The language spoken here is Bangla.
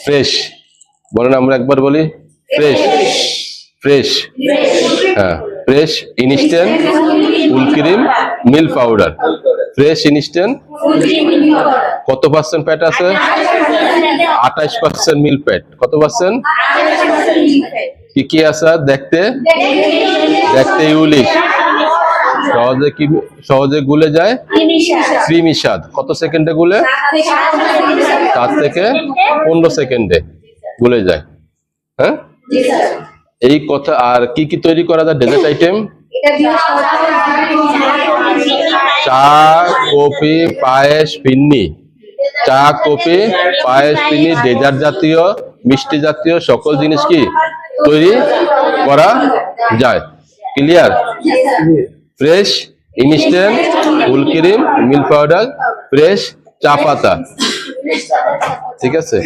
ফ্রেশ বলেন, আমরা একবার বলি ফ্রেশ। ফ্রেশ, হ্যাঁ, fresh instant full cream milk powder. Fresh instant কত পার্সেন্ট ফ্যাট আছে? 28% মিল্ক ফ্যাট। কত পার্সেন্ট? কি কি আছে? দেখতে দেখতে ইউনিক, সহজে গুলে যায়, ক্রিমি স্বাদ। কত সেকেন্ডে গুলে? 7 থেকে 15 সেকেন্ডে গুলে যায়। হ্যাঁ, এই কথা। আর কি কি তৈরি করা যায় ডেজার্ট আইটেম? চা, কফি, পায়েস, ফিন্নি। চা, কফি, পায়েস, ফিন্নি, ডেজার্ট জাতীয়, মিষ্টি জাতীয় সকল জিনিস কি তৈরি করা যায়। Clear? Fresh instant full cream milk powder, fresh চা পাতা। ঠিক আছে।